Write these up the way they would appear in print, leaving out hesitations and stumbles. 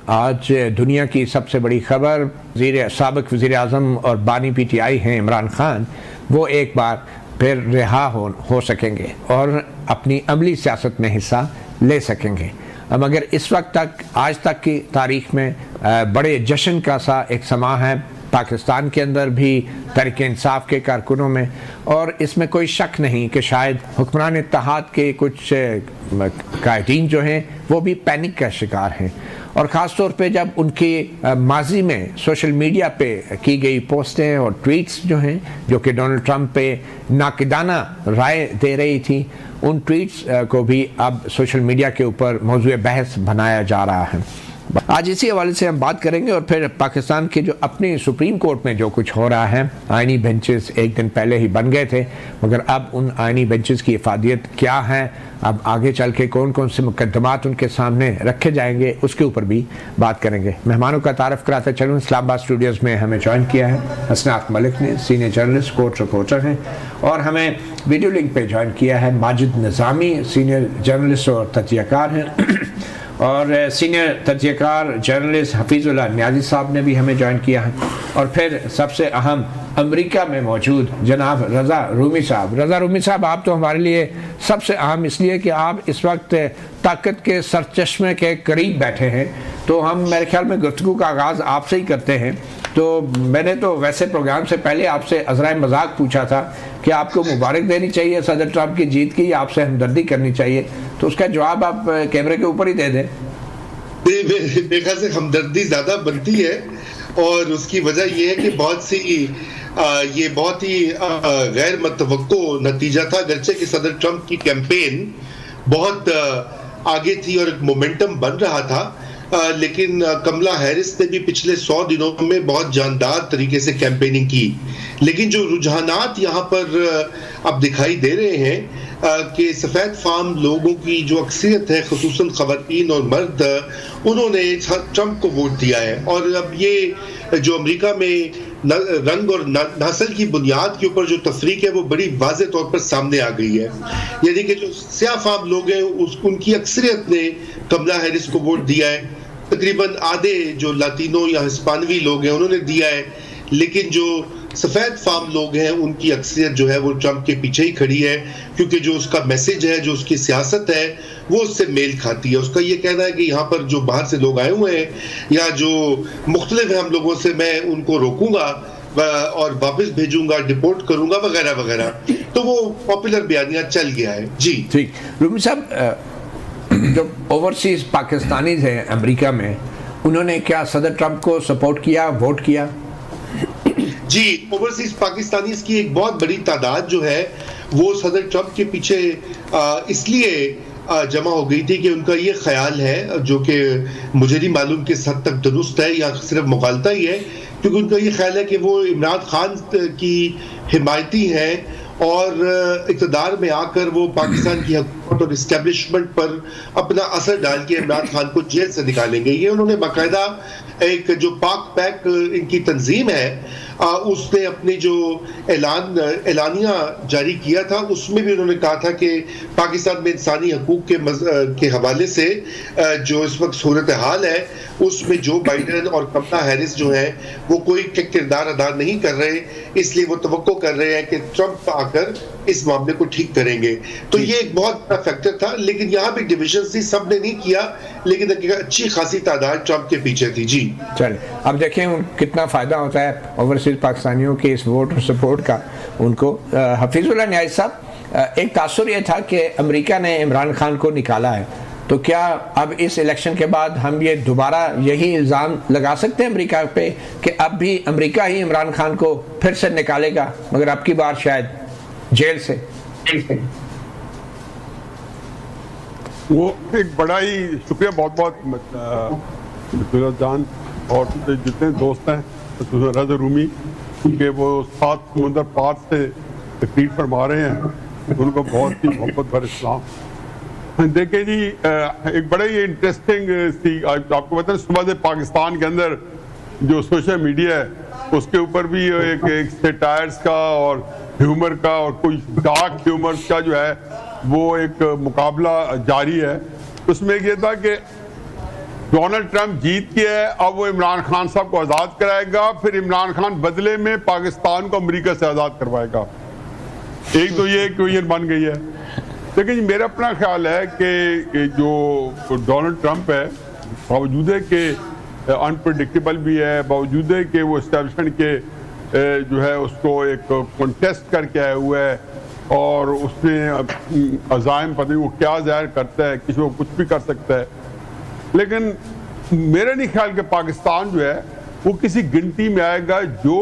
आज दुनिया की सबसे बड़ी खबर, साबिक वज़ीर आज़म और बानी PTI हैं इमरान खान, वो एक बार फिर रिहा हो सकेंगे और अपनी अमली सियासत में हिस्सा ले सकेंगे। मगर इस वक्त तक, आज तक की तारीख़ में बड़े जश्न का सा एक समा है पाकिस्तान के अंदर भी, तहरीक इंसाफ के कारकुनों में, और इसमें कोई शक नहीं कि शायद हुक्मरान इत्तेहाद के कुछ कायदीन जो हैं वो भी पैनिक का शिकार हैं। और ख़ास तौर पे जब उनकी माजी में सोशल मीडिया पे की गई पोस्टें और ट्वीट्स जो हैं, जो कि डोनाल्ड ट्रंप पे नाकिदाना राय दे रही थी, उन ट्वीट्स को भी अब सोशल मीडिया के ऊपर मौजूद बहस बनाया जा रहा है। आज इसी हवाले से हम बात करेंगे और फिर पाकिस्तान के जो अपनी सुप्रीम कोर्ट में जो कुछ हो रहा है, आइनी बेंचेस एक दिन पहले ही बन गए थे, मगर अब उन आइनी बेंचेस की इफादियत क्या है, अब आगे चल के कौन कौन से मुकदमात उनके सामने रखे जाएंगे, उसके ऊपर भी बात करेंगे। मेहमानों का तारफ़ कराते चलूँ, इस्लामाबाद स्टूडियोज़ में हमें ज्वाइन किया है हसनात मलिक ने, सीनियर जर्नलिस्ट, कोर्ट रिपोर्टर हैं, और हमें वीडियो लिंक पे ज्वाइन किया है माजिद निज़ामी, सीनियर जर्नलिस्ट और तजियाकार हैं, और सीनियर तजियाकार जर्नलिस्ट हफीजुल्लाह नियाज़ी साहब ने भी हमें ज्वाइन किया है, और फिर सबसे अहम अमेरिका में मौजूद जनाब रज़ा रूमी साहब। रज़ा रूमी साहब, आप तो हमारे लिए सबसे अहम इसलिए कि आप इस वक्त ताकत के सरचश्मे के करीब बैठे हैं, तो हम मेरे ख्याल में गुफ्तगू का आगाज़ आपसे ही करते हैं। तो मैंने तो वैसे प्रोग्राम से पहले आपसे अज़राए मजाक पूछा था कि आपको मुबारक देनी चाहिए सदर ट्रंप की जीत की, या आपसे हमदर्दी करनी चाहिए, तो उसका जवाब आप कैमरे के ऊपर ही दे दें। मेरे ख्याल से हमदर्दी ज़्यादा बनती है, और उसकी वजह यह है कि ये बहुत ही गैर मुतवक्को नतीजा था, अगरचे कि सदर ट्रंप की कैंपेन बहुत आगे थी और एक मोमेंटम बन रहा था, लेकिन कमला हैरिस ने भी पिछले 100 दिनों में बहुत जानदार तरीके से कैंपेनिंग की। लेकिन जो रुझानात यहाँ पर अब दिखाई दे रहे हैं कि सफ़ेद फार्म लोगों की जो अक्सरियत है, खुसूसन ख़वातीन और मर्द, उन्होंने ट्रंप को वोट दिया है। और अब ये जो अमेरिका में रंग और नस्ल की बुनियाद के ऊपर जो तफरीक है वो बड़ी वाज़े तौर पर सामने आ गई है। यानी कि जो स्याह फार्म लोग हैं उनकी अक्सरियत ने कमला हैरिस को वोट दिया है, तकरीबन आधे जो लातीनो या हिस्पानवी लोग हैं उन्होंने दिया है, लेकिन जो सफ़ेद फार्म लोग हैं उनकी अक्सरियत जो है वो ट्रंप के पीछे ही खड़ी है, क्योंकि जो उसका मैसेज है, जो उसकी सियासत है, वो उससे मेल खाती है। उसका ये कहना है कि यहाँ पर जो बाहर से लोग आए हुए हैं या जो मुख्तलिफ है हम लोगों से, मैं उनको रोकूंगा और वापस भेजूंगा, डिपोर्ट करूंगा, वगैरह वगैरह। तो वो पॉपुलर बयानिया चल गया है। जी ठीक। रूमी साहब, जो ओवरसीज पाकिस्तानीज हैं अमेरिका में, उन्होंने क्या सदर ट्रंप को सपोर्ट किया, वोट किया? जी, ओवरसीज पाकिस्तानीज की एक बहुत बड़ी तादाद जो है वो सदर ट्रंप के पीछे इसलिए जमा हो गई थी कि उनका ये ख्याल है, जो कि मुझे नहीं मालूम किस हद तक दुरुस्त है या सिर्फ मुगालता ही है, क्योंकि उनका ये ख्याल है कि वो इमरान खान की हिमायती हैं और इक़्तिदार में आकर वो पाकिस्तान की हुकूमत और इस्टेब्लिशमेंट पर अपना असर डाल के इमरान खान को जेल से निकालेंगे। ये उन्होंने बाकायदा एक जो पाक पैक इनकी तंजीम है उसने अपनी जो एलानिया जारी किया था, उसमें भी उन्होंने कहा था कि पाकिस्तान में इंसानी हकूक के हवाले से जो इस वक्त सूरत हाल है उसमें जो बाइडेन और कमला हैरिस जो है वो कोई किरदार अदा नहीं कर रहे, इसलिए वो तवक्को कर रहे हैं कि ट्रंप आकर इस मामले को ठीक करेंगे। तो ये एक बहुत बड़ा फैक्टर था, लेकिन यहाँ भी डिविजन थी, सब ने नहीं किया, लेकिन अच्छी खासी तादाद ट्रंप के पीछे थी। जी चलिए, अब देखें कितना फ़ायदा होता है ओवरसीज पाकिस्तानियों के इस वोट और सपोर्ट का उनको। हफीजुल्लाह नियाज़ी साहब, एक तासुर ये था कि अमेरिका ने इमरान खान को निकाला है, तो क्या अब इस इलेक्शन के बाद हम ये दोबारा यही इल्ज़ाम लगा सकते हैं अमेरिका पे कि अब भी अमेरिका ही इमरान खान को फिर से निकालेगा, मगर अब की बार शायद जेल से? वो एक बड़ा ही शुक्रिया, बहुत बहुत जान और जितने दोस्त हैं रज़ा रूमी कि वो 7 समुंदर पार से तकरीर फरमा रहे हैं, उनको बहुत ही मोहब्बत भरे सलाम। देखिए जी, एक बड़ा ही इंटरेस्टिंग सी आपको पता है, सुबह से पाकिस्तान के अंदर जो सोशल मीडिया है उसके ऊपर भी एक सेटायर्स का और ह्यूमर का और कोई डार्क ह्यूमर का जो है वो एक मुकाबला जारी है। उसमें ये था कि डोनाल्ड ट्रंप जीत के है, अब वो इमरान खान साहब को आज़ाद कराएगा, फिर इमरान खान बदले में पाकिस्तान को अमेरिका से आज़ाद करवाएगा। एक तो ये इक्वेशन बन गई है। लेकिन मेरा अपना ख्याल है कि जो डोनाल्ड ट्रंप है, बावजूद है कि अनप्रडिक्टेबल भी है, बावजूद है कि वो एस्टेब्लिशमेंट के जो है उसको एक कॉन्टेस्ट करके आया हुआ है और उसने अज़ाइम पता नहीं वो क्या ज़ाहिर करता है, किसी को कुछ भी कर सकता है। लेकिन मेरा नहीं ख्याल कि पाकिस्तान जो है वो किसी गिनती में आएगा। जो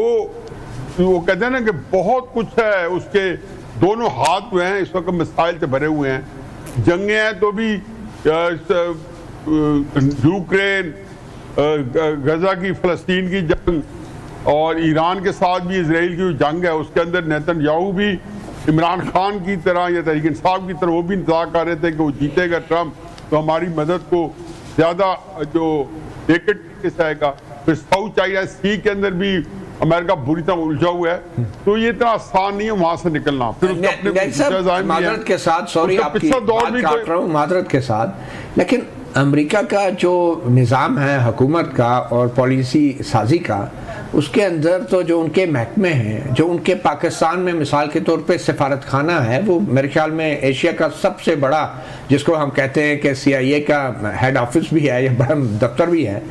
वो कहते हैं ना कि बहुत कुछ है, उसके दोनों हाथ जो हैं इस वक्त मिसाइल से भरे हुए हैं। जंगें हैं तो भी यूक्रेन, गजा की फ़लस्तीन की जंग और ईरान के साथ भी इसराइल की जंग है, उसके अंदर नेतन्याहू भी इमरान खान की तरह या तहरीक इंसाफ की तरह वो भी इंतजार कर रहे थे कि वो जीतेगा ट्रंप तो हमारी मदद को ज़्यादा जो तरीके से आएगा। फिर साउथ चाइना सी के अंदर भी अमेरिका बुरी तरह उलझा हुआ है, तो ये इतना आसान नहीं है वहां से निकलना। फिर माजरत के साथ, सॉरी आपकी बात काट रहा हूँ, माजरत के साथ, लेकिन अमेरिका का जो निज़ाम है हुकूमत का और पॉलिसी साजी का, उसके अंदर तो जो उनके महकमे हैं, जो उनके पाकिस्तान में मिसाल के तौर पे सफारत खाना है, वो मेरे ख्याल में एशिया का सबसे बड़ा, जिसको हम कहते हैं कि CIA का हेड ऑफिस भी है या बड़ा दफ्तर भी है।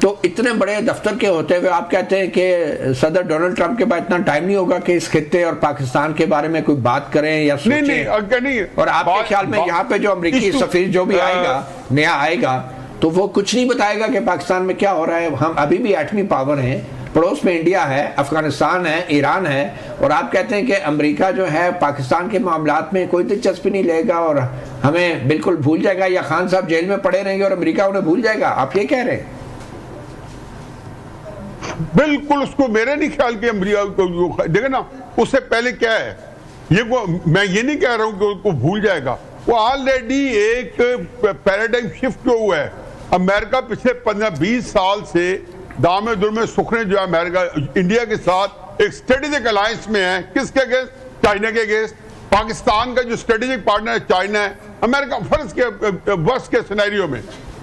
तो इतने बड़े दफ्तर के होते हुए आप कहते हैं कि सदर डोनाल्ड ट्रंप के पास इतना टाइम नहीं होगा कि इस खित्ते और पाकिस्तान के बारे में कोई बात करें या सोचें? नहीं। और आपके ख्याल में यहाँ पे जो अमेरिकी सफीर जो भी आएगा, नया आएगा, तो वो कुछ नहीं बताएगा कि पाकिस्तान में क्या हो रहा है? हम अभी भी एटमी पावर हैं, पड़ोस में इंडिया है, अफगानिस्तान है, ईरान है, और आप कहते हैं कि अमेरिका जो है पाकिस्तान के मामलात में कोई दिलचस्पी नहीं लेगा और हमें बिल्कुल भूल जाएगा, या खान साहब जेल में पड़े रहेंगे और अमेरिका उन्हें भूल जाएगा, आप ये कह रहे हैं? बिल्कुल, उसको मेरे नहीं ख्याल कि अमेरिका को देखे ना, उससे पहले क्या है ये मैं ये नहीं कह रहा हूं कि उसको भूल जाएगा, वो ऑलरेडी एक पैराडाइम शिफ्ट हुआ है। अमेरिका पिछले 15-20 साल से दामे दुर्मे सुखने जो है अमेरिका इंडिया के साथ एक स्ट्रेटेजिक अलायंस में है। किसके अगेंस्ट? चाइना के अगेंस्ट। पाकिस्तान का जो स्ट्रेटेजिक पार्टनर है चाइना है। अमेरिका फर्ज के वर्स्ट के सिनेरियो में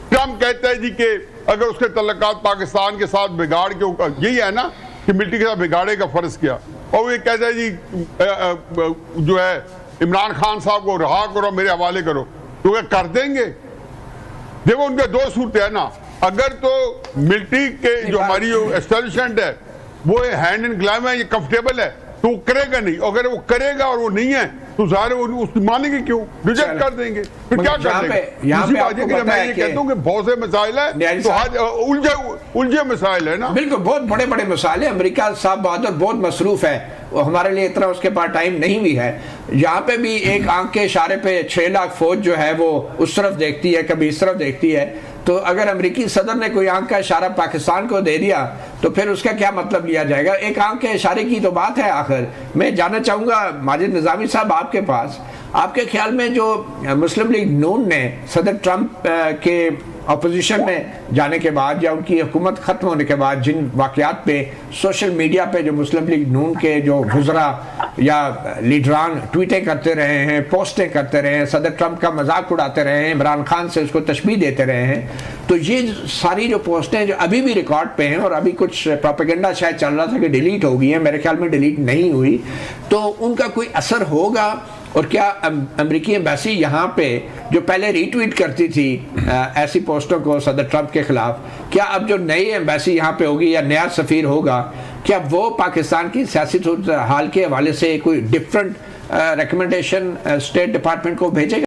ट्रंप कहता है जी कि अगर उसके तल्लुकात पाकिस्तान के साथ बिगाड़ के, यही है ना कि मिलिट्री के साथ बिगाड़े का फर्ज किया, और वो ये कहता है जी जो है इमरान खान साहब को रहा करो, मेरे हवाले करो, तो क्या कर देंगे? देखो उनके दो सूरत है ना, अगर तो मिलिट्री के जो हमारी एस्टेब्लिशमेंट है वो हैंड इन ग्लव है, ये कंफर्टेबल है, तो वो करेगा नहीं। अगर वो करेगा और वो नहीं है तो ज़ाहिर उसकी मानेंगे क्यों, रिजेक्ट कर देंगे, फिर क्या कर देंगे? मैं ये कहता हूँ कि बहुत से मसाइल है, तो आज उलझे मसाइल है ना। बिल्कुल, बहुत बड़े बड़े मसाइल है। अमेरिका साहब बहादुर बहुत मसरूफ है, वो हमारे लिए इतना उसके पास टाइम नहीं भी है। यहाँ पे भी एक आंख के इशारे पे 6 लाख फौज जो है वो उस तरफ देखती है, कभी इस तरफ देखती है। तो अगर अमेरिकी सदर ने कोई आंख का इशारा पाकिस्तान को दे दिया तो फिर उसका क्या मतलब लिया जाएगा? एक आंख के इशारे की तो बात है। आखिर मैं जानना चाहूँगा माजिद निज़ामी साहब आपके पास, आपके ख्याल में जो मुस्लिम लीग नून ने सदर ट्रंप के अपोजिशन में जाने के बाद या उनकी हुकूमत ख़त्म होने के बाद जिन वाक़यात पे सोशल मीडिया पे जो मुस्लिम लीग नून के जो वुज़रा या लीडरान ट्वीटें करते रहे हैं, पोस्टें करते रहे हैं, सदर ट्रंप का मजाक उड़ाते रहे हैं, इमरान खान से उसको तशबीह देते रहे हैं, तो ये सारी जो पोस्टें जो अभी भी रिकॉर्ड पे हैं और अभी कुछ प्रोपेगेंडा शायद चल रहा था कि डिलीट हो गई है, मेरे ख्याल में डिलीट नहीं हुई, तो उनका कोई असर होगा? और क्या अमेरिकी एम्बेसी यहाँ पे जो पहले रीट्वीट करती थी ऐसी पोस्टों को सदर ट्रंप के खिलाफ, क्या अब जो नई एम्बेसी यहाँ पे होगी या नया सफ़ीर होगा, क्या वो पाकिस्तान की सियासी हाल के हवाले से कोई डिफरेंट रिकमेंडेशन स्टेट डिपार्टमेंट को भेजेगा?